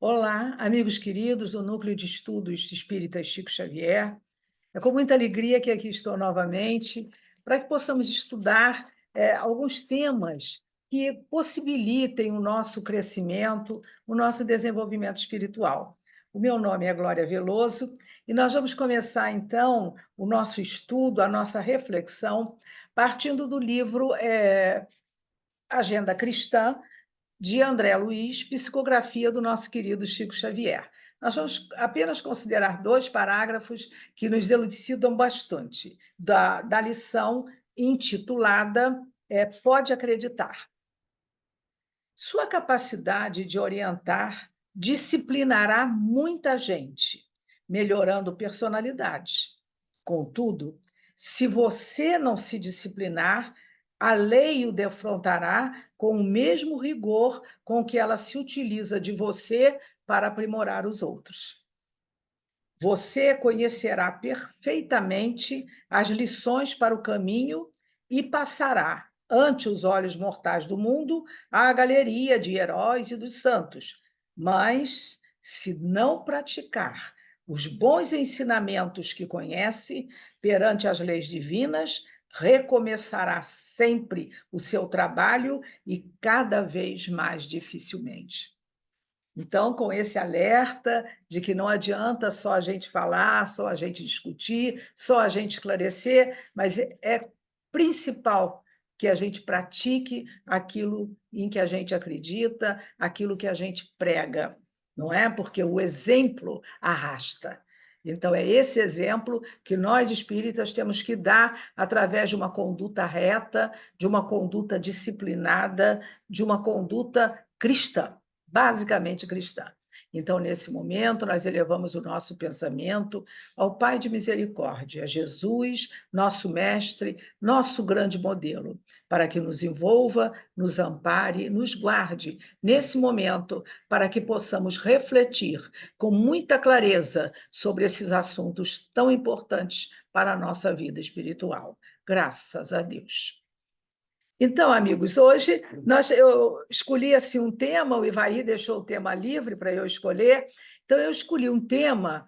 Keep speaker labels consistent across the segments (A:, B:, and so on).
A: Olá, amigos queridos do Núcleo de Estudos Espíritas Chico Xavier. É com muita alegria que aqui estou novamente para que possamos estudar alguns temas que possibilitem o nosso crescimento, o nosso desenvolvimento espiritual. O meu nome é Glória Veloso e nós vamos começar, então, o nosso estudo, a nossa reflexão, partindo do livro Agenda Cristã, de André Luiz, psicografia do nosso querido Chico Xavier. Nós vamos apenas considerar dois parágrafos que nos elucidam bastante da lição intitulada Pode Acreditar. Sua capacidade de orientar disciplinará muita gente, melhorando personalidades. Contudo, se você não se disciplinar, a lei o defrontará com o mesmo rigor com que ela se utiliza de você para aprimorar os outros. Você conhecerá perfeitamente as lições para o caminho e passará, ante os olhos mortais do mundo, à galeria de heróis e dos santos. Mas, se não praticar os bons ensinamentos que conhece perante as leis divinas, recomeçará sempre o seu trabalho e cada vez mais dificilmente. Então, com esse alerta de que não adianta só a gente falar, só a gente discutir, só a gente esclarecer, mas é principal que a gente pratique aquilo em que a gente acredita, aquilo que a gente prega, não é? Porque o exemplo arrasta. Então, é esse exemplo que nós espíritas temos que dar através de uma conduta reta, de uma conduta disciplinada, de uma conduta cristã, basicamente cristã. Então, nesse momento, nós elevamos o nosso pensamento ao Pai de Misericórdia, a Jesus, nosso Mestre, nosso grande modelo, para que nos envolva, nos ampare, nos guarde nesse momento, para que possamos refletir com muita clareza sobre esses assuntos tão importantes para a nossa vida espiritual. Graças a Deus. Então, amigos, hoje eu escolhi assim, um tema, o Ivaí deixou o tema livre para eu escolher, então eu escolhi um tema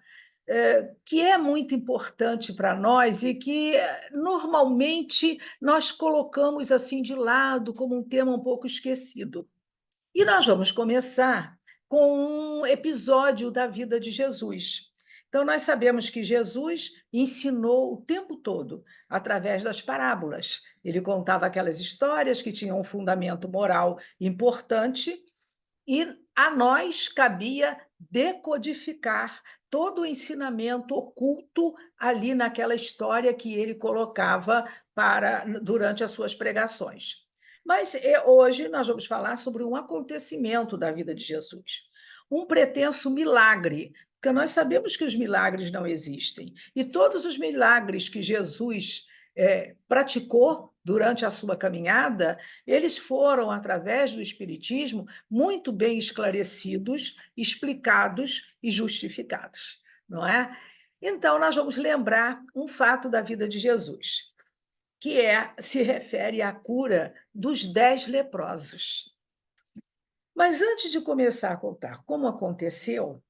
A: que é muito importante para nós e que normalmente nós colocamos assim de lado como um tema um pouco esquecido. E nós vamos começar com um episódio da vida de Jesus. Então, nós sabemos que Jesus ensinou o tempo todo através das parábolas. Ele contava aquelas histórias que tinham um fundamento moral importante e a nós cabia decodificar todo o ensinamento oculto ali naquela história que ele colocava durante as suas pregações. Mas hoje nós vamos falar sobre um acontecimento da vida de Jesus, um pretenso milagre, porque nós sabemos que os milagres não existem. E todos os milagres que Jesus praticou durante a sua caminhada, eles foram, através do Espiritismo, muito bem esclarecidos, explicados e justificados, não é? Então, nós vamos lembrar um fato da vida de Jesus, que se refere à cura dos 10 leprosos. Mas antes de começar a contar como aconteceu,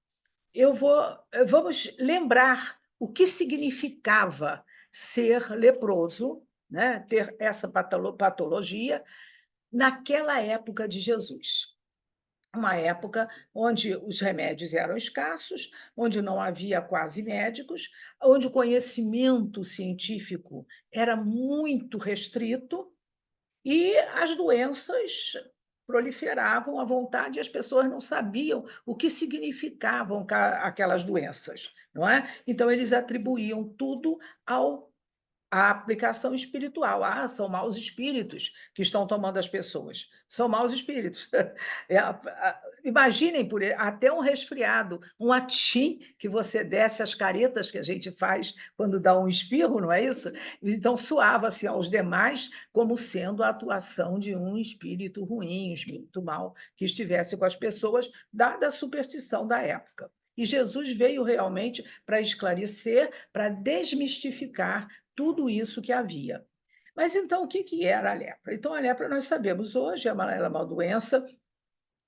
A: vamos lembrar o que significava ser leproso, né? Ter essa patologia naquela época de Jesus. Uma época onde os remédios eram escassos, onde não havia quase médicos, onde o conhecimento científico era muito restrito e as doenças proliferavam à vontade e as pessoas não sabiam o que significavam aquelas doenças, não é? Então, eles atribuíam tudo à aplicação espiritual. Ah, são maus espíritos que estão tomando as pessoas. São maus espíritos. Imaginem até um resfriado, um atim que você desce as caretas que a gente faz quando dá um espirro, não é isso? Então soava-se aos demais como sendo a atuação de um espírito ruim, um espírito mau que estivesse com as pessoas, dada a superstição da época. E Jesus veio realmente para esclarecer, para desmistificar tudo isso que havia. Mas então, o que era a lepra? Então, a lepra, nós sabemos hoje, ela é uma doença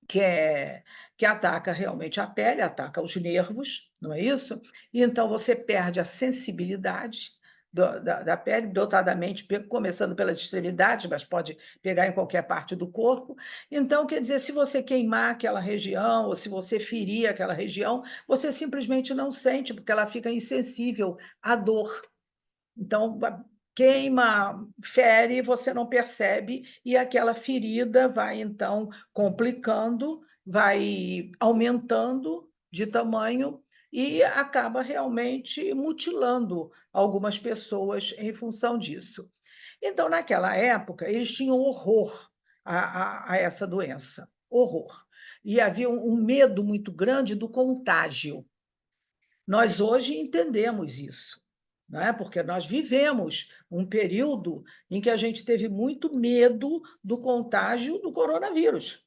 A: que é que ataca realmente a pele, ataca os nervos, não é isso? E então você perde a sensibilidade da pele, notadamente começando pelas extremidades, mas pode pegar em qualquer parte do corpo. Então, quer dizer, se você queimar aquela região, ou se você ferir aquela região, você simplesmente não sente, porque ela fica insensível à dor. Então, queima, fere, você não percebe, e aquela ferida vai, então, complicando, vai aumentando de tamanho e acaba realmente mutilando algumas pessoas em função disso. Então, naquela época, eles tinham horror a essa doença, horror. E havia um medo muito grande do contágio. Nós hoje entendemos isso, não é? Porque nós vivemos um período em que a gente teve muito medo do contágio do coronavírus,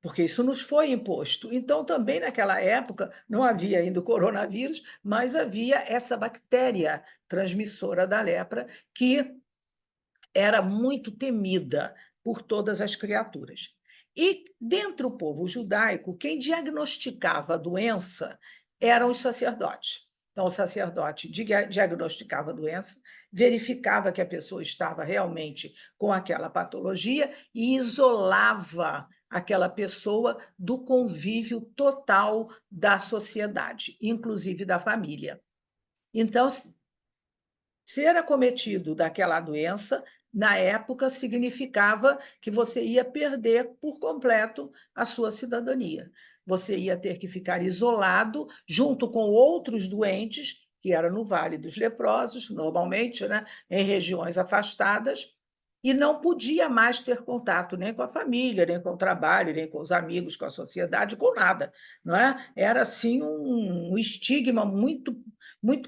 A: porque isso nos foi imposto. Então, também naquela época, não havia ainda o coronavírus, mas havia essa bactéria transmissora da lepra que era muito temida por todas as criaturas. E, dentre o povo judaico, quem diagnosticava a doença eram os sacerdotes. Então, o sacerdote diagnosticava a doença, verificava que a pessoa estava realmente com aquela patologia e isolava aquela pessoa do convívio total da sociedade, inclusive da família. Então, ser acometido daquela doença, na época, significava que você ia perder por completo a sua cidadania. Você ia ter que ficar isolado junto com outros doentes, que era no Vale dos Leprosos, normalmente, né, em regiões afastadas, e não podia mais ter contato nem com a família, nem com o trabalho, nem com os amigos, com a sociedade, com nada, não é? Era assim um estigma muito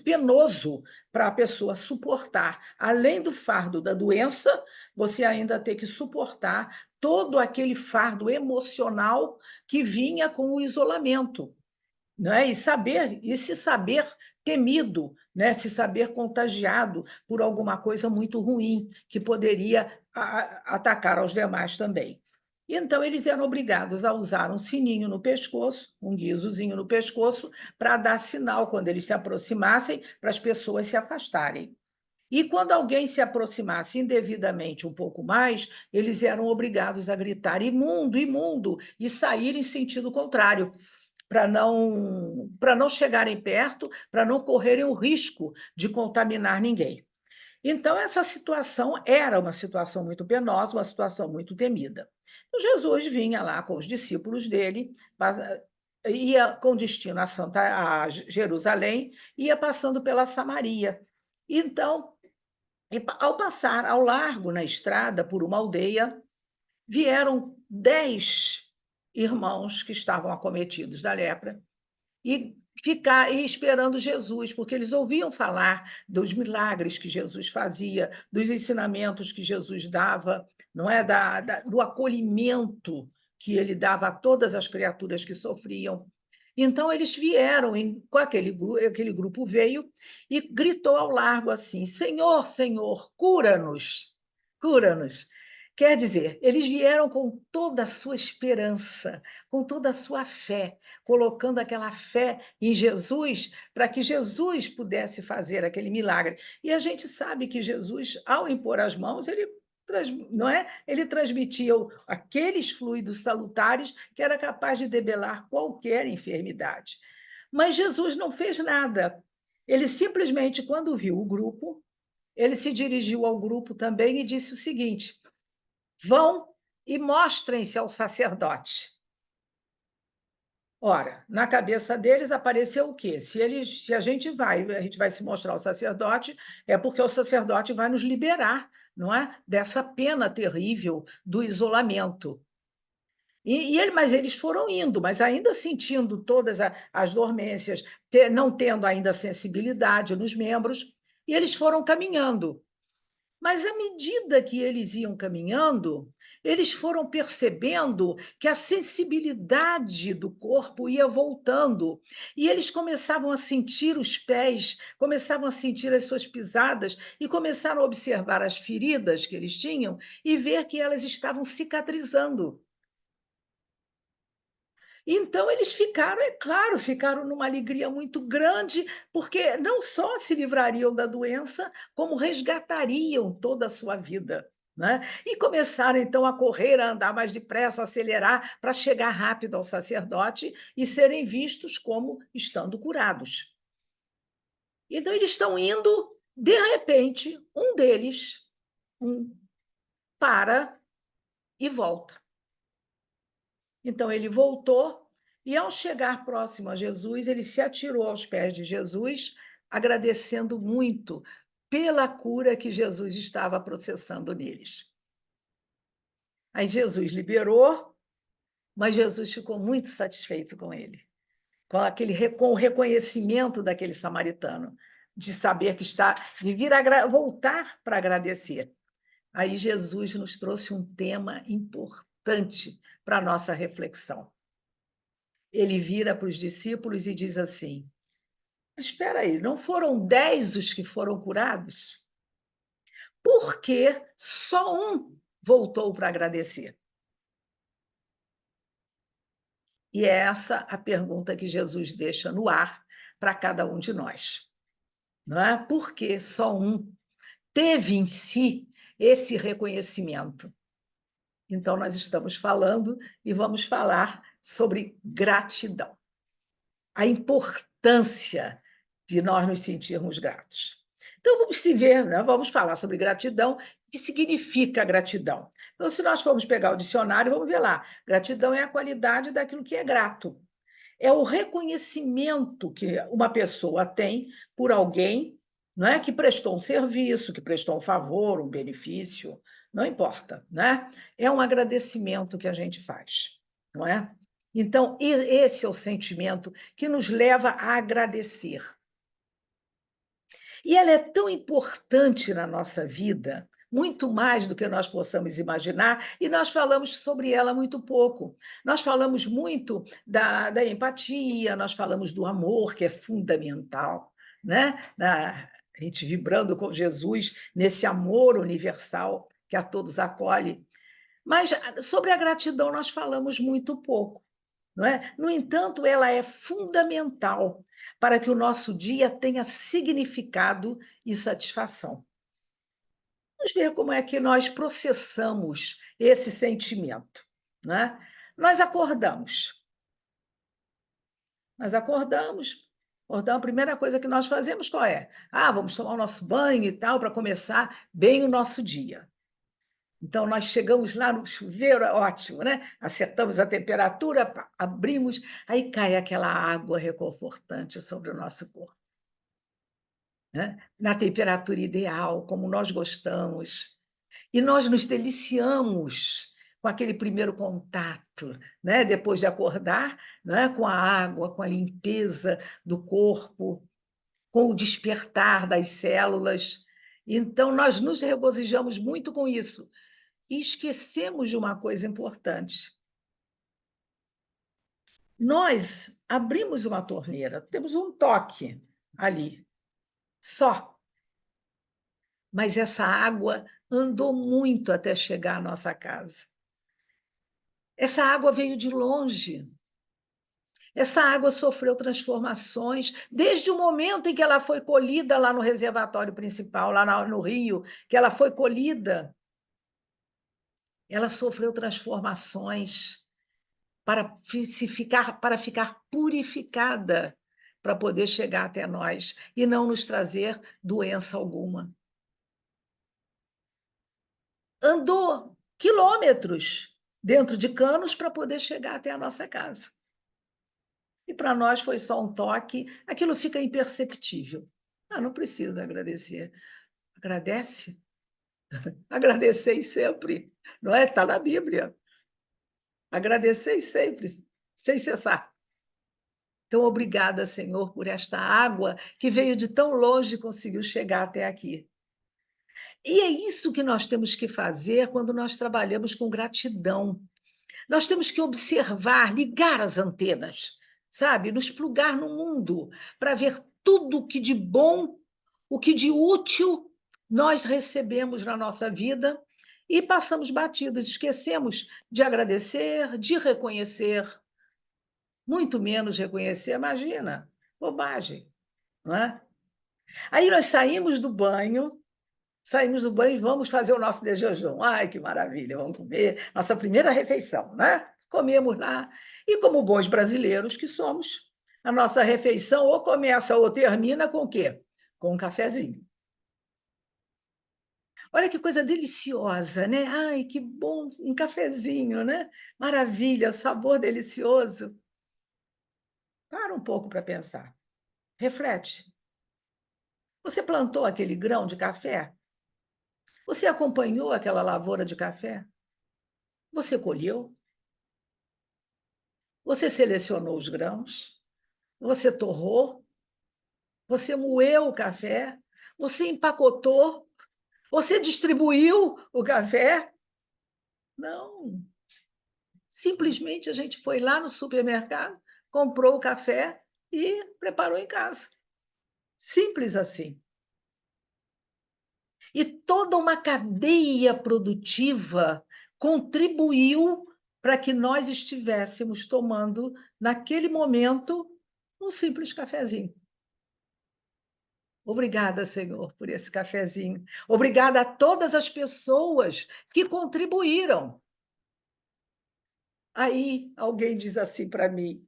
A: penoso para a pessoa suportar. Além do fardo da doença, você ainda tem que suportar todo aquele fardo emocional que vinha com o isolamento, né? E se saber temido, né? Se saber contagiado por alguma coisa muito ruim que poderia atacar aos demais também. Então, eles eram obrigados a usar um sininho no pescoço, um guizozinho no pescoço, para dar sinal quando eles se aproximassem, para as pessoas se afastarem. E quando alguém se aproximasse indevidamente um pouco mais, eles eram obrigados a gritar imundo, imundo, e sair em sentido contrário, para não chegarem perto, para não correrem o risco de contaminar ninguém. Então, essa situação era uma situação muito penosa, uma situação muito temida. Então, Jesus vinha lá com os discípulos dele, ia com destino a Jerusalém, ia passando pela Samaria. Então, ao passar ao largo na estrada por uma aldeia, vieram 10 irmãos que estavam acometidos da lepra e ficar e esperando Jesus, porque eles ouviam falar dos milagres que Jesus fazia, dos ensinamentos que Jesus dava, não é, do acolhimento que ele dava a todas as criaturas que sofriam. Então eles vieram, com aquele grupo veio e gritou ao largo assim: Senhor, Senhor, cura-nos, cura-nos. Quer dizer, eles vieram com toda a sua esperança, com toda a sua fé, colocando aquela fé em Jesus para que Jesus pudesse fazer aquele milagre. E a gente sabe que Jesus, ao impor as mãos, não é? Ele transmitia aqueles fluidos salutares que era capaz de debelar qualquer enfermidade. Mas Jesus não fez nada. Ele simplesmente, quando viu o grupo, ele se dirigiu ao grupo também e disse o seguinte: vão e mostrem-se ao sacerdote. Ora, na cabeça deles apareceu o quê? Se a gente vai se mostrar ao sacerdote, é porque o sacerdote vai nos liberar, não é? Dessa pena terrível do isolamento. Mas eles foram indo, mas ainda sentindo todas as dormências, não tendo ainda sensibilidade nos membros, e eles foram caminhando. Mas, à medida que eles iam caminhando, eles foram percebendo que a sensibilidade do corpo ia voltando, e eles começavam a sentir os pés, começavam a sentir as suas pisadas, e começaram a observar as feridas que eles tinham e ver que elas estavam cicatrizando. Então, eles ficaram, é claro, ficaram numa alegria muito grande, porque não só se livrariam da doença, como resgatariam toda a sua vida, né? E começaram, então, a correr, a andar mais depressa, a acelerar, para chegar rápido ao sacerdote e serem vistos como estando curados. Então, eles estão indo, de repente, um deles para e volta. Então, ele voltou e, ao chegar próximo a Jesus, ele se atirou aos pés de Jesus, agradecendo muito pela cura que Jesus estava processando neles. Aí Jesus liberou, mas Jesus ficou muito satisfeito com ele, com o reconhecimento daquele samaritano, de saber que está, de vir voltar para agradecer. Aí Jesus nos trouxe um tema importante para a nossa reflexão. Ele vira para os discípulos e diz assim: mas espera aí, não foram 10 os que foram curados? Por que só um voltou para agradecer? E é essa a pergunta que Jesus deixa no ar para cada um de nós. Não é? Por que só um teve em si esse reconhecimento? Então, nós estamos falando e vamos falar sobre gratidão. A importância de nós nos sentirmos gratos. Então, vamos se ver, né? Vamos falar sobre gratidão. O que significa gratidão? Então, se nós formos pegar o dicionário, vamos ver lá. Gratidão é a qualidade daquilo que é grato. É o reconhecimento que uma pessoa tem por alguém, não é, que prestou um serviço, que prestou um favor, um benefício, não importa, né? É um agradecimento que a gente faz, não é? Então, esse é o sentimento que nos leva a agradecer. E ela é tão importante na nossa vida, muito mais do que nós possamos imaginar, e nós falamos sobre ela muito pouco. Nós falamos muito da empatia, nós falamos do amor, que é fundamental, né? A gente vibrando com Jesus nesse amor universal que a todos acolhe. Mas sobre a gratidão nós falamos muito pouco. Não é? No entanto, ela é fundamental para que o nosso dia tenha significado e satisfação. Vamos ver como é que nós processamos esse sentimento. Né? Nós acordamos. Nós acordamos. A primeira coisa que nós fazemos qual é? Vamos tomar o nosso banho e tal, para começar bem o nosso dia. Então, nós chegamos lá no chuveiro, ótimo, né? Acertamos a temperatura, abrimos, aí cai aquela água reconfortante sobre o nosso corpo, né? Na temperatura ideal, como nós gostamos. E nós nos deliciamos com aquele primeiro contato, né? Depois de acordar, né? Com a água, com a limpeza do corpo, com o despertar das células. Então, nós nos regozijamos muito com isso. E esquecemos de uma coisa importante. Nós abrimos uma torneira, temos um toque ali, só. Mas essa água andou muito até chegar à nossa casa. Essa água veio de longe. Essa água sofreu transformações desde o momento em que ela foi colhida lá no reservatório principal, lá no rio, que ela foi colhida. Ela sofreu transformações para ficar purificada, para poder chegar até nós e não nos trazer doença alguma. Andou quilômetros dentro de canos para poder chegar até a nossa casa. E para nós foi só um toque, aquilo fica imperceptível. Não precisa agradecer. Agradece. Agradeceis sempre, não é? Está na Bíblia. Agradeceis sempre, sem cessar. Então, obrigada, Senhor, por esta água que veio de tão longe e conseguiu chegar até aqui. E é isso que nós temos que fazer quando nós trabalhamos com gratidão. Nós temos que observar, ligar as antenas, sabe? Nos plugar no mundo para ver tudo o que de bom, o que de útil nós recebemos na nossa vida e passamos batidos, esquecemos de agradecer, de reconhecer. muito menos reconhecer, imagina, bobagem, não é? Aí nós saímos do banho e vamos fazer o nosso de jejum. Ai, que maravilha, vamos comer nossa primeira refeição, né? Comemos lá. E como bons brasileiros que somos, a nossa refeição ou começa ou termina com o quê? Com um cafezinho. Olha que coisa deliciosa, né? Ai, que bom, um cafezinho, né? Maravilha, sabor delicioso. Para um pouco para pensar. Reflete. Você plantou aquele grão de café? Você acompanhou aquela lavoura de café? Você colheu? Você selecionou os grãos? Você torrou? Você moeu o café? Você empacotou? Você distribuiu o café? Não. Simplesmente a gente foi lá no supermercado, comprou o café e preparou em casa. Simples assim. E toda uma cadeia produtiva contribuiu para que nós estivéssemos tomando, naquele momento, um simples cafezinho. Obrigada, Senhor, por esse cafezinho. Obrigada a todas as pessoas que contribuíram. Aí alguém diz assim para mim: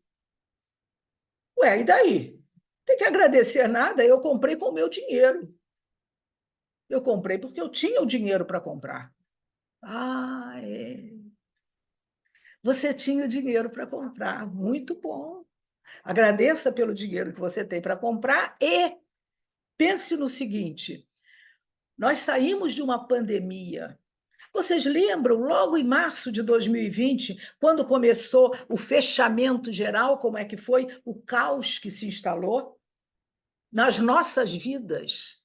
A: Ué, e daí? Tem que agradecer nada, eu comprei com o meu dinheiro. Eu comprei porque eu tinha o dinheiro para comprar. Ah, é. Você tinha o dinheiro para comprar. Muito bom. Agradeça pelo dinheiro que você tem para comprar e pense no seguinte: nós saímos de uma pandemia. Vocês lembram, logo em março de 2020, quando começou o fechamento geral, como é que foi o caos que se instalou nas nossas vidas?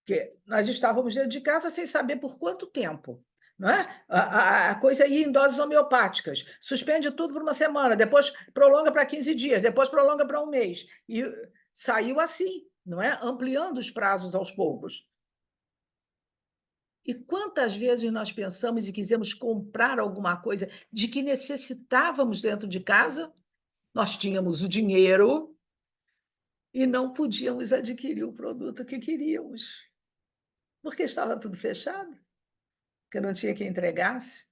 A: Porque nós estávamos dentro de casa sem saber por quanto tempo. Não é? A coisa ia em doses homeopáticas. Suspende tudo por uma semana, depois prolonga para 15 dias, depois prolonga para um mês. E saiu assim, não é? Ampliando os prazos aos poucos. E quantas vezes nós pensamos e quisemos comprar alguma coisa de que necessitávamos dentro de casa, nós tínhamos o dinheiro e não podíamos adquirir o produto que queríamos, porque estava tudo fechado, porque não tinha quem entregasse,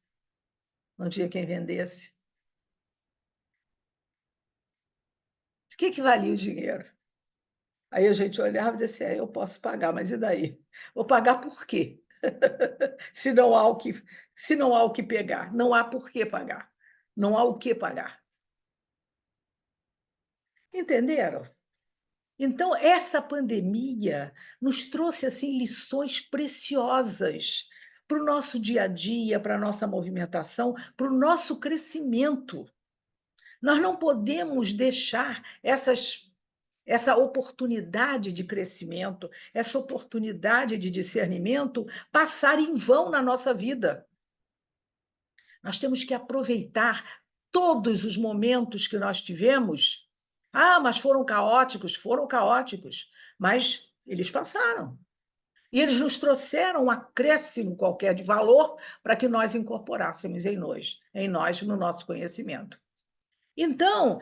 A: não tinha quem vendesse. De que valia o dinheiro? Aí a gente olhava e dizia assim: eu posso pagar, mas e daí? Vou pagar por quê? se não há o que, se não há o que pegar, não há por que pagar, não há o que pagar. Entenderam? Então, essa pandemia nos trouxe assim lições preciosas para o nosso dia a dia, para a nossa movimentação, para o nosso crescimento. Nós não podemos deixar essa oportunidade de crescimento, essa oportunidade de discernimento passar em vão na nossa vida. Nós temos que aproveitar todos os momentos que nós tivemos. Ah, mas foram caóticos, mas eles passaram. E eles nos trouxeram um acréscimo qualquer de valor para que nós incorporássemos em nós, no nosso conhecimento. Então,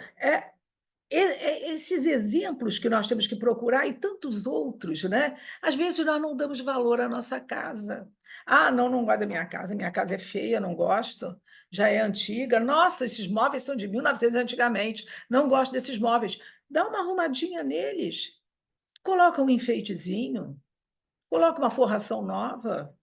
A: esses exemplos que nós temos que procurar e tantos outros, né? Às vezes nós não damos valor à nossa casa. Ah, não, não gosto da minha casa é feia, não gosto, já é antiga. Nossa, esses móveis são de 1900 antigamente, não gosto desses móveis. Dá uma arrumadinha neles, coloca um enfeitezinho, coloca uma forração nova,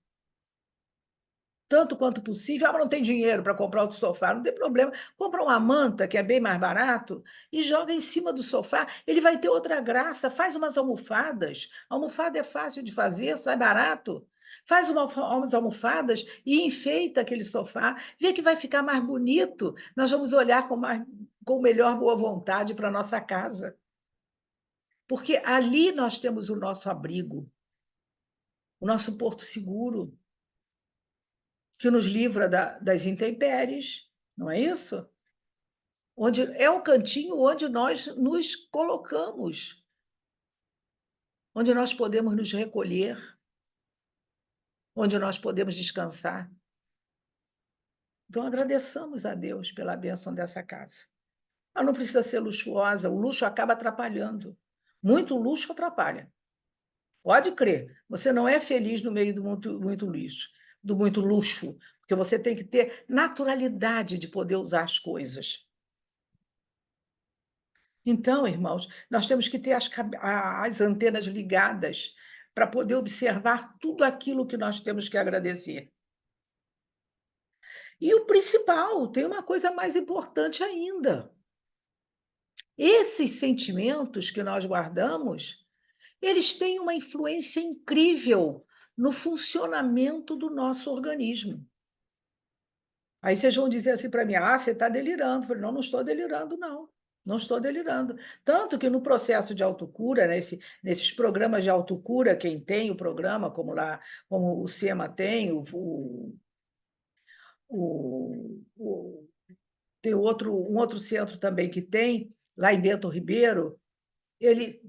A: tanto quanto possível. Ah, mas não tem dinheiro para comprar outro sofá, não tem problema. Compra uma manta, que é bem mais barato, e joga em cima do sofá. Ele vai ter outra graça. Faz umas almofadas. Almofada é fácil de fazer, sai barato. Faz umas almofadas e enfeita aquele sofá. Vê que vai ficar mais bonito. Nós vamos olhar com melhor boa vontade para a nossa casa. Porque ali nós temos o nosso abrigo, o nosso porto seguro, que nos livra das intempéries, não é isso? Onde é o cantinho onde nós nos colocamos, onde nós podemos nos recolher, onde nós podemos descansar. Então, agradeçamos a Deus pela bênção dessa casa. Ela não precisa ser luxuosa, o luxo acaba atrapalhando. Muito luxo atrapalha. Pode crer, você não é feliz no meio do muito luxo, do muito luxo, porque você tem que ter naturalidade de poder usar as coisas. Então, irmãos, nós temos que ter as antenas ligadas para poder observar tudo aquilo que nós temos que agradecer. E o principal, tem uma coisa mais importante ainda. Esses sentimentos que nós guardamos, eles têm uma influência incrível no funcionamento do nosso organismo. Aí vocês vão dizer assim para mim: "Ah, você está delirando". Eu falei: "Não, não estou delirando não, não estou delirando". Tanto que no processo de autocura, nesses programas de autocura, quem tem o programa, como o SEMA tem, o tem um outro centro também que tem, lá em Bento Ribeiro, ele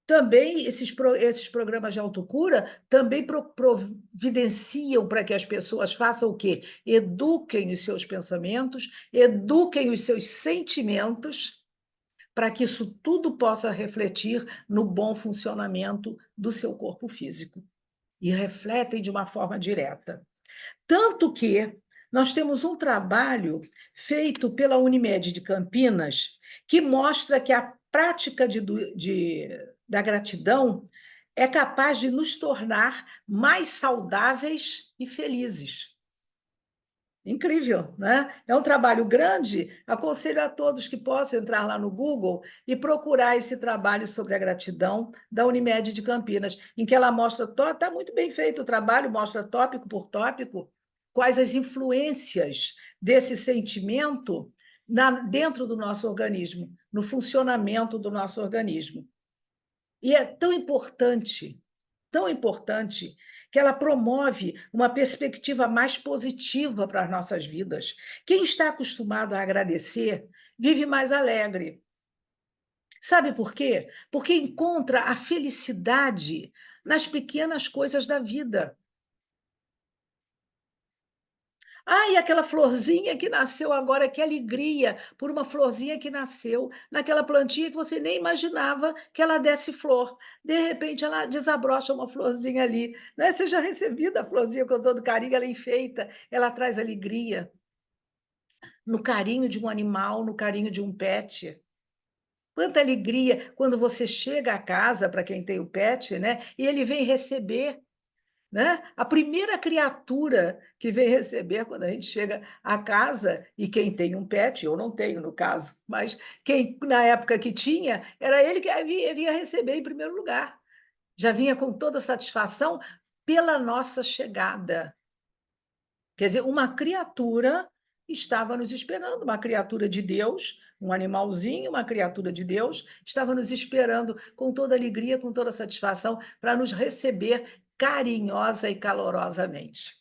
A: também esses programas de autocura também providenciam para que as pessoas façam o quê? Eduquem os seus pensamentos, eduquem os seus sentimentos, para que isso tudo possa refletir no bom funcionamento do seu corpo físico. E refletem de uma forma direta. Tanto que nós temos um trabalho feito pela Unimed de Campinas que mostra que a prática da gratidão é capaz de nos tornar mais saudáveis e felizes. Incrível, né? É um trabalho grande. Aconselho a todos que possam entrar lá no Google e procurar esse trabalho sobre a gratidão da Unimed de Campinas, em que ela mostra, está muito bem feito o trabalho, mostra tópico por tópico, quais as influências desse sentimento dentro do nosso organismo, no funcionamento do nosso organismo. E é tão importante, que ela promove uma perspectiva mais positiva para as nossas vidas. Quem está acostumado a agradecer vive mais alegre. Sabe por quê? Porque encontra a felicidade nas pequenas coisas da vida. Ah, e aquela florzinha que nasceu agora, que alegria por uma florzinha que nasceu naquela plantinha que você nem imaginava que ela desse flor. De repente, ela desabrocha uma florzinha ali, né? Você já recebeu a florzinha com todo carinho, ela enfeita, ela traz alegria. No carinho de um animal, no carinho de um pet. Quanta alegria quando você chega à casa, para quem tem o pet, né? E ele vem receber, né? A primeira criatura que vem receber quando a gente chega à casa, e quem tem um pet, eu não tenho no caso, mas quem na época que tinha, era ele que vinha receber em primeiro lugar. Já vinha com toda satisfação pela nossa chegada. Quer dizer, uma criatura estava nos esperando, uma criatura de Deus, um animalzinho, uma criatura de Deus, estava nos esperando com toda alegria, com toda satisfação, para nos receber carinhosa e calorosamente.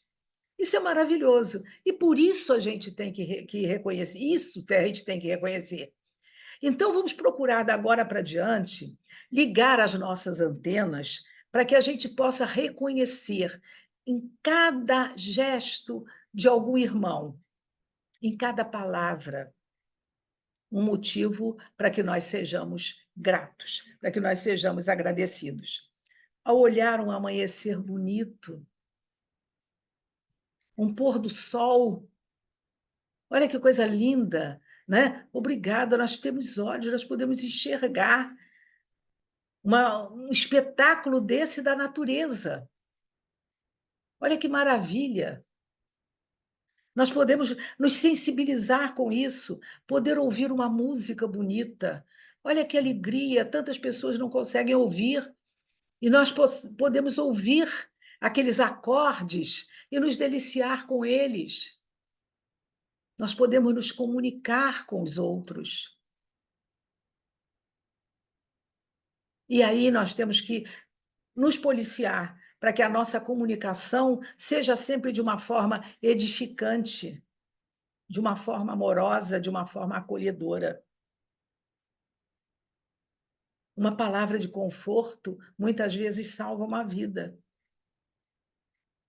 A: Isso é maravilhoso. E por isso a gente tem que reconhecer, isso a gente tem que reconhecer. Então, vamos procurar, da agora para diante, ligar as nossas antenas para que a gente possa reconhecer em cada gesto de algum irmão, em cada palavra, um motivo para que nós sejamos gratos, para que nós sejamos agradecidos. Ao olhar um amanhecer bonito, um pôr do sol, olha que coisa linda, né? Obrigada, nós temos olhos, nós podemos enxergar um espetáculo desse da natureza. Olha que maravilha! Nós podemos nos sensibilizar com isso, poder ouvir uma música bonita. Olha que alegria, tantas pessoas não conseguem ouvir, e nós podemos ouvir aqueles acordes e nos deliciar com eles. Nós podemos nos comunicar com os outros. E aí nós temos que nos policiar para que a nossa comunicação seja sempre de uma forma edificante, de uma forma amorosa, de uma forma acolhedora. Uma palavra de conforto muitas vezes salva uma vida.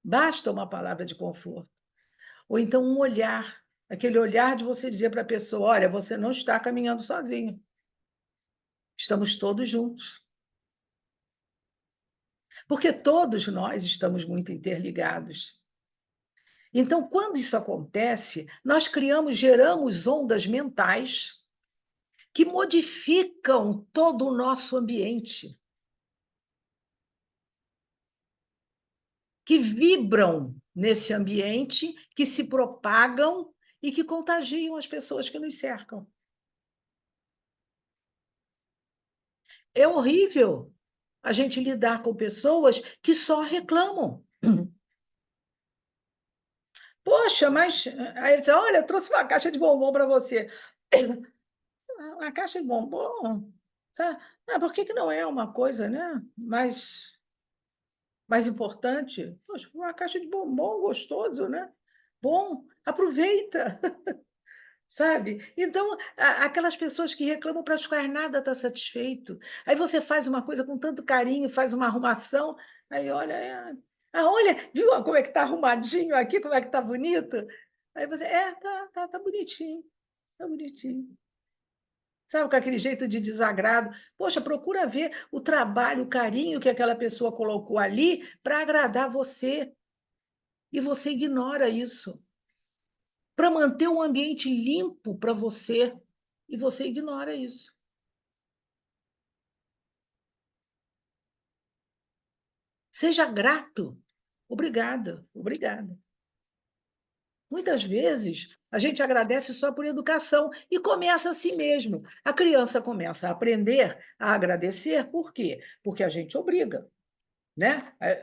A: Basta uma palavra de conforto. Ou então um olhar. Aquele olhar de você dizer para a pessoa: olha, você não está caminhando sozinho, estamos todos juntos. Porque todos nós estamos muito interligados. Então, quando isso acontece, nós geramos ondas mentais que modificam todo o nosso ambiente, que vibram nesse ambiente, que se propagam e que contagiam as pessoas que nos cercam. É horrível a gente lidar com pessoas que só reclamam. Poxa, mas aí ele diz: olha, eu trouxe uma caixa de bombom para você. Uma caixa de bombom, sabe? Ah, por que que não é uma coisa, né, mais importante? Poxa, uma caixa de bombom gostoso, né? Bom, aproveita, sabe? Então, aquelas pessoas que reclamam para as quais nada está satisfeito. Aí você faz uma coisa com tanto carinho, faz uma arrumação, aí olha, olha, viu como é que está arrumadinho aqui, como é que está bonito? Aí você, tá bonitinho, tá bonitinho. Sabe, com aquele jeito de desagrado. Poxa, procura ver o trabalho, o carinho que aquela pessoa colocou ali para agradar você, e você ignora isso. Para manter um ambiente limpo para você, e você ignora isso. Seja grato. Obrigada, obrigada. Muitas vezes, a gente agradece só por educação e começa assim mesmo. A criança começa a aprender a agradecer, por quê? Porque a gente obriga. Né?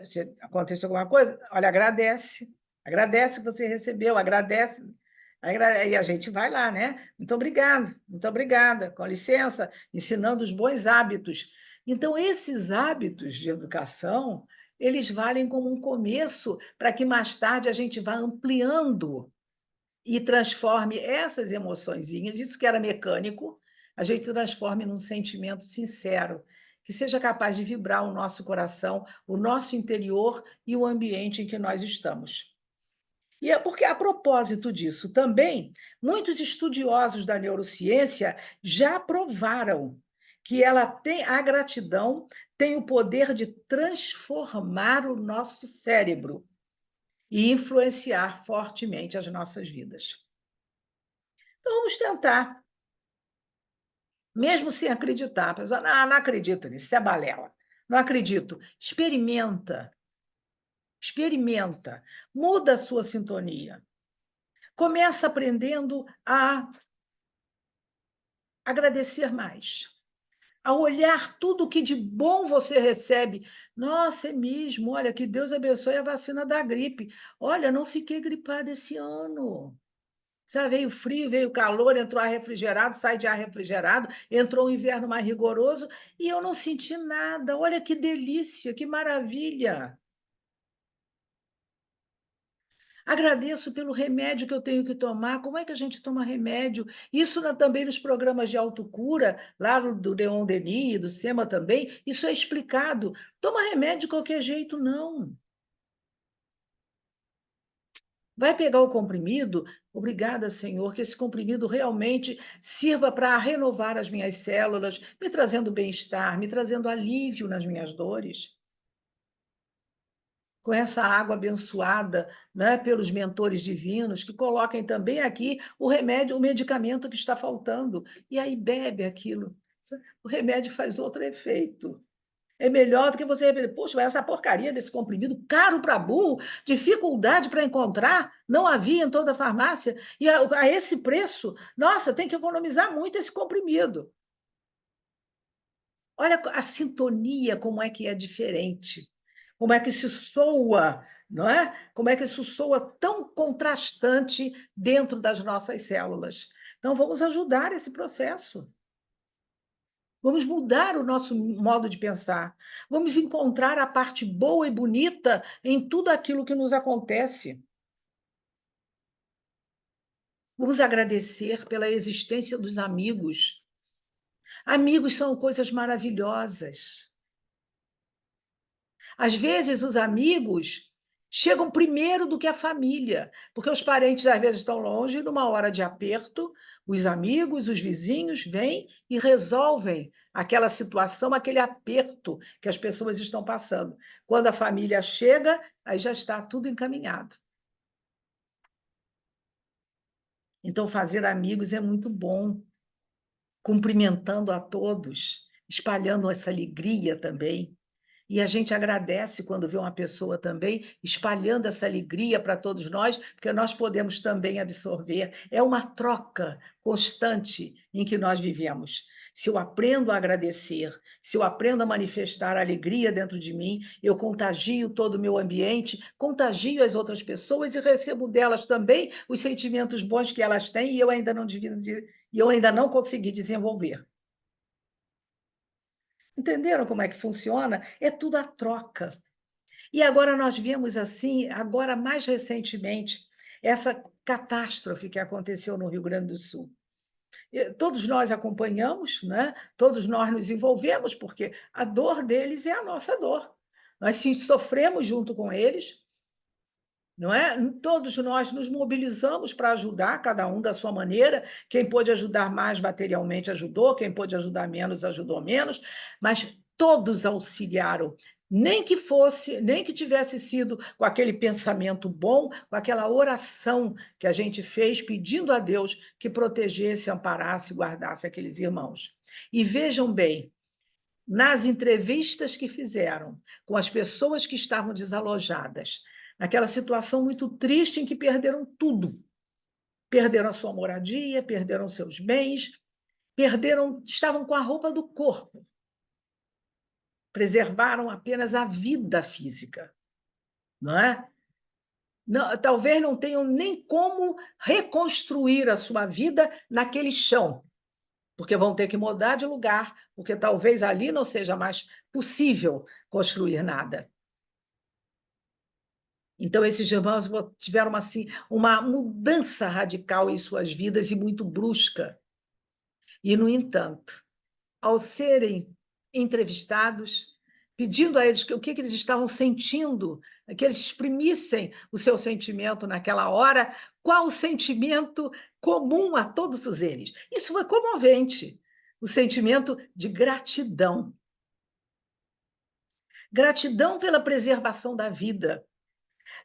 A: Se aconteceu alguma coisa, olha, agradece, agradece que você recebeu, agradece, e a gente vai lá, né? Muito obrigado, muito obrigada, com licença, ensinando os bons hábitos. Então, esses hábitos de educação, eles valem como um começo para que mais tarde a gente vá ampliando e transforme essas emoçõezinhas, isso que era mecânico, a gente transforme num sentimento sincero, que seja capaz de vibrar o nosso coração, o nosso interior e o ambiente em que nós estamos. E é porque, a propósito disso também, muitos estudiosos da neurociência já provaram que a gratidão tem o poder de transformar o nosso cérebro e influenciar fortemente as nossas vidas. Então, vamos tentar, mesmo sem acreditar. A pessoa, não acredito nisso, isso é balela. Não acredito. Experimenta, experimenta, muda a sua sintonia. Começa aprendendo a agradecer mais, a olhar tudo o que de bom você recebe. Nossa, é mesmo, olha, que Deus abençoe a vacina da gripe. Olha, não fiquei gripada esse ano. Sabe, veio frio, veio calor, entrou ar refrigerado, sai de ar refrigerado, entrou um inverno mais rigoroso e eu não senti nada. Olha que delícia, que maravilha. Agradeço pelo remédio que eu tenho que tomar. Como é que a gente toma remédio? Isso também nos programas de autocura, lá do Leon Denis, do SEMA também, isso é explicado. Toma remédio de qualquer jeito, não. Vai pegar o comprimido? Obrigada, Senhor, que esse comprimido realmente sirva para renovar as minhas células, me trazendo bem-estar, me trazendo alívio nas minhas dores. Com essa água abençoada, né, pelos mentores divinos, que coloquem também aqui o remédio, o medicamento que está faltando. E aí bebe aquilo. O remédio faz outro efeito. É melhor do que você repetir, puxa, mas essa porcaria desse comprimido, caro para burro, dificuldade para encontrar, não havia em toda a farmácia, e a esse preço, nossa, tem que economizar muito esse comprimido. Olha a sintonia, como é que é diferente, como é que se soa, não é? Como é que isso soa tão contrastante dentro das nossas células. Então, vamos ajudar esse processo. Vamos mudar o nosso modo de pensar. Vamos encontrar a parte boa e bonita em tudo aquilo que nos acontece. Vamos agradecer pela existência dos amigos. Amigos são coisas maravilhosas. Às vezes, os amigos chegam primeiro do que a família, porque os parentes às vezes estão longe e numa hora de aperto, os amigos, os vizinhos vêm e resolvem aquela situação, aquele aperto que as pessoas estão passando. Quando a família chega, aí já está tudo encaminhado. Então, fazer amigos é muito bom, cumprimentando a todos, espalhando essa alegria também. E a gente agradece quando vê uma pessoa também espalhando essa alegria para todos nós, porque nós podemos também absorver. É uma troca constante em que nós vivemos. Se eu aprendo a agradecer, se eu aprendo a manifestar a alegria dentro de mim, eu contagio todo o meu ambiente, contagio as outras pessoas e recebo delas também os sentimentos bons que elas têm e eu ainda não consegui desenvolver. Entenderam como é que funciona? É tudo a troca. E agora nós vemos assim, agora mais recentemente, essa catástrofe que aconteceu no Rio Grande do Sul. Todos nós acompanhamos, né? Todos nós nos envolvemos, porque a dor deles é a nossa dor. Nós sim sofremos junto com eles, não é? Todos nós nos mobilizamos para ajudar, cada um da sua maneira. Quem pôde ajudar mais materialmente ajudou, quem pôde ajudar menos ajudou menos, mas todos auxiliaram. Nem que tivesse sido com aquele pensamento bom, com aquela oração que a gente fez pedindo a Deus que protegesse, amparasse, guardasse aqueles irmãos. E vejam bem, nas entrevistas que fizeram com as pessoas que estavam desalojadas, naquela situação muito triste em que perderam tudo. Perderam a sua moradia, perderam seus bens, estavam com a roupa do corpo. Preservaram apenas a vida física, não é? Não, talvez não tenham nem como reconstruir a sua vida naquele chão, porque vão ter que mudar de lugar, porque talvez ali não seja mais possível construir nada. Então, esses irmãos tiveram assim, uma mudança radical em suas vidas e muito brusca. E, no entanto, ao serem entrevistados, pedindo a eles o que eles estavam sentindo, que eles exprimissem o seu sentimento naquela hora, qual o sentimento comum a todos eles? Isso foi comovente, o sentimento de gratidão. Gratidão pela preservação da vida,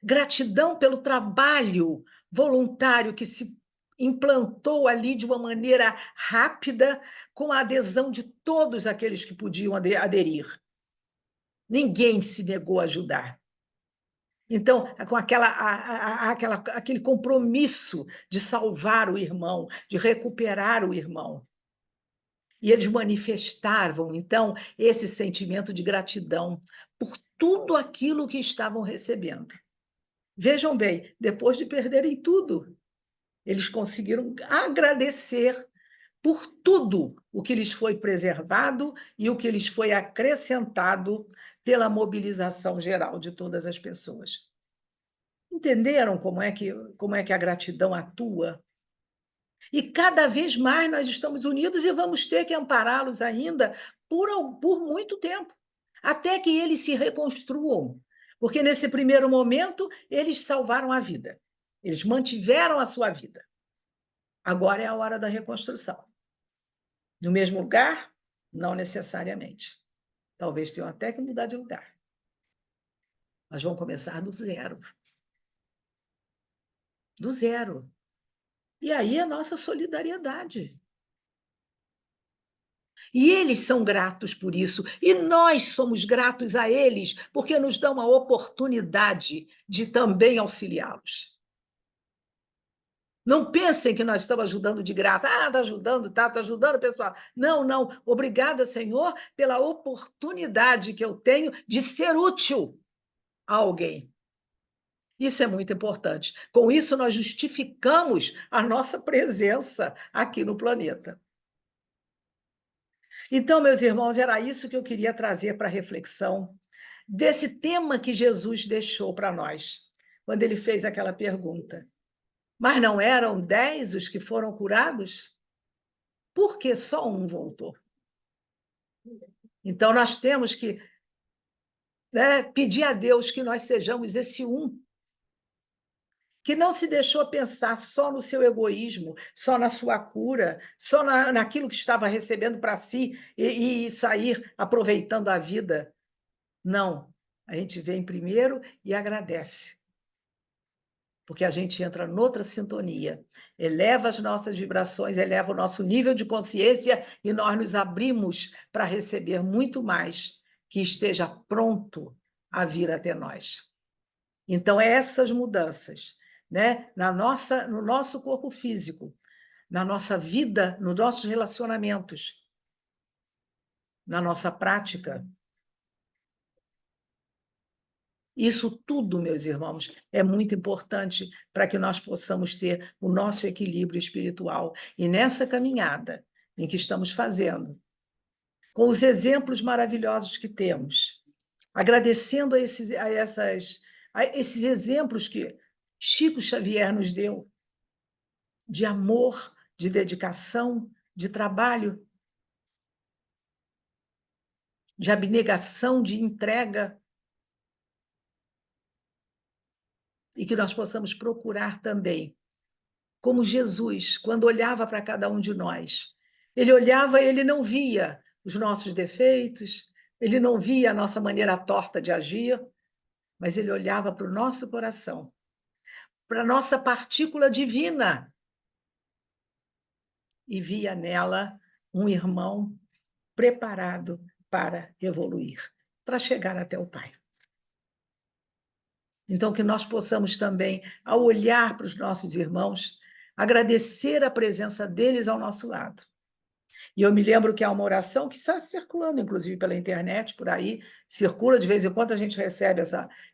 A: gratidão pelo trabalho voluntário que se implantou ali de uma maneira rápida, com a adesão de todos aqueles que podiam aderir. Ninguém se negou a ajudar. Então, com aquele compromisso de salvar o irmão, de recuperar o irmão. E eles manifestavam, então, esse sentimento de gratidão por tudo aquilo que estavam recebendo. Vejam bem, depois de perderem tudo, eles conseguiram agradecer por tudo o que lhes foi preservado e o que lhes foi acrescentado pela mobilização geral de todas as pessoas. Entenderam como é que a gratidão atua? E cada vez mais nós estamos unidos e vamos ter que ampará-los ainda por muito tempo, até que eles se reconstruam. Porque nesse primeiro momento eles salvaram a vida, eles mantiveram a sua vida. Agora é a hora da reconstrução. No mesmo lugar? Não necessariamente. Talvez tenham até que mudar de lugar. Mas vão começar do zero. Do zero. E aí a nossa solidariedade. E eles são gratos por isso, e nós somos gratos a eles, porque nos dão a oportunidade de também auxiliá-los. Não pensem que nós estamos ajudando de graça. Ah, está ajudando, está ajudando, pessoal. Não, não. Obrigada, Senhor, pela oportunidade que eu tenho de ser útil a alguém. Isso é muito importante. Com isso, nós justificamos a nossa presença aqui no planeta. Então, meus irmãos, era isso que eu queria trazer para a reflexão desse tema que Jesus deixou para nós, quando ele fez aquela pergunta. Mas não eram 10 os que foram curados? Por que só um voltou? Então, nós temos que né, pedir a Deus que nós sejamos esse um, que não se deixou pensar só no seu egoísmo, só na sua cura, só naquilo que estava recebendo para si e sair aproveitando a vida. Não, a gente vem primeiro e agradece, porque a gente entra noutra sintonia, eleva as nossas vibrações, eleva o nosso nível de consciência e nós nos abrimos para receber muito mais que esteja pronto a vir até nós. Então, essas mudanças, né, no nosso corpo físico, na nossa vida, nos nossos relacionamentos, na nossa prática, isso tudo, meus irmãos, é muito importante para que nós possamos ter o nosso equilíbrio espiritual. E nessa caminhada em que estamos fazendo, com os exemplos maravilhosos que temos, agradecendo a esses exemplos que Chico Xavier nos deu, de amor, de dedicação, de trabalho, de abnegação, de entrega, e que nós possamos procurar também, como Jesus, quando olhava para cada um de nós, ele olhava e ele não via os nossos defeitos, ele não via a nossa maneira torta de agir, mas ele olhava para o nosso coração, para a nossa partícula divina, e via nela um irmão preparado para evoluir, para chegar até o Pai. Então, que nós possamos também, ao olhar para os nossos irmãos, agradecer a presença deles ao nosso lado. E eu me lembro que há uma oração que está circulando, inclusive, pela internet, por aí, circula, de vez em quando a gente recebe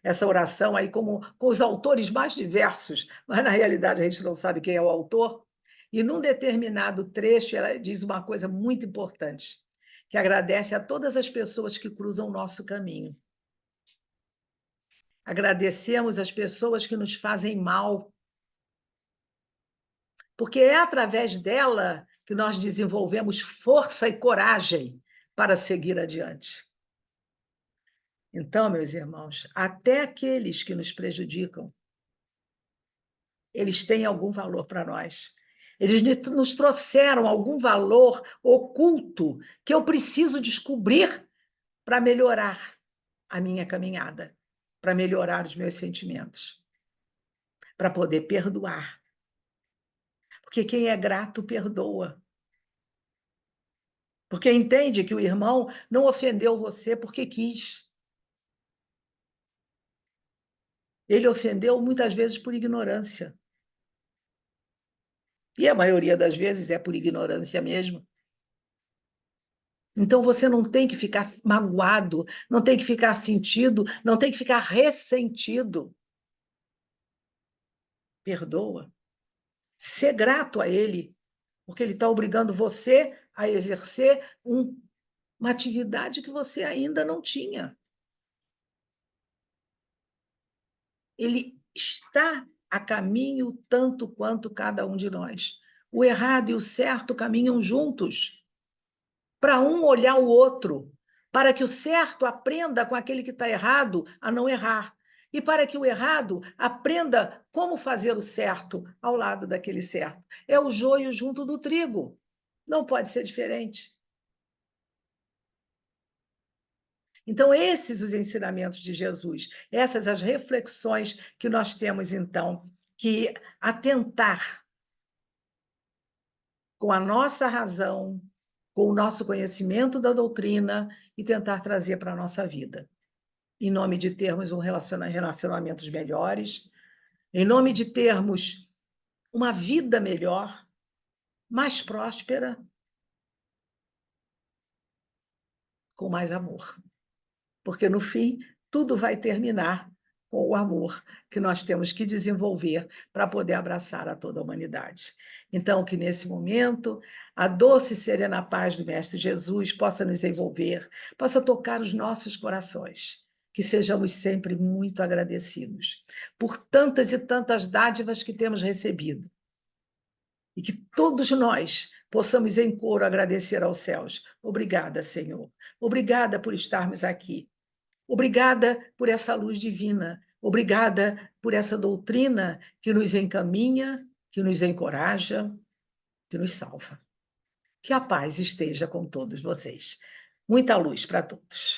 A: essa oração aí com os autores mais diversos, mas, na realidade, a gente não sabe quem é o autor. E, num determinado trecho, ela diz uma coisa muito importante, que agradece a todas as pessoas que cruzam o nosso caminho. Agradecemos as pessoas que nos fazem mal, porque é através dela que nós desenvolvemos força e coragem para seguir adiante. Então, meus irmãos, até aqueles que nos prejudicam, eles têm algum valor para nós. Eles nos trouxeram algum valor oculto que eu preciso descobrir para melhorar a minha caminhada, para melhorar os meus sentimentos, para poder perdoar. Porque quem é grato perdoa. Porque entende que o irmão não ofendeu você porque quis. Ele ofendeu muitas vezes por ignorância. E a maioria das vezes é por ignorância mesmo. Então você não tem que ficar magoado, não tem que ficar sentido, não tem que ficar ressentido. Perdoa. Ser grato a ele, porque ele está obrigando você a exercer uma atividade que você ainda não tinha. Ele está a caminho tanto quanto cada um de nós. O errado e o certo caminham juntos, para um olhar o outro, para que o certo aprenda com aquele que está errado a não errar, e para que o errado aprenda como fazer o certo ao lado daquele certo. É o joio junto do trigo. Não pode ser diferente. Então, esses os ensinamentos de Jesus, essas as reflexões que nós temos, então, que atentar com a nossa razão, com o nosso conhecimento da doutrina e tentar trazer para a nossa vida. Em nome de termos relacionamentos melhores, em nome de termos uma vida melhor, mais próspera, com mais amor. Porque, no fim, tudo vai terminar com o amor que nós temos que desenvolver para poder abraçar a toda a humanidade. Então, que nesse momento a doce e serena paz do Mestre Jesus possa nos envolver, possa tocar os nossos corações, que sejamos sempre muito agradecidos por tantas e tantas dádivas que temos recebido, e que todos nós possamos em coro agradecer aos céus. Obrigada, Senhor. Obrigada por estarmos aqui. Obrigada por essa luz divina. Obrigada por essa doutrina que nos encaminha, que nos encoraja, que nos salva. Que a paz esteja com todos vocês. Muita luz para todos.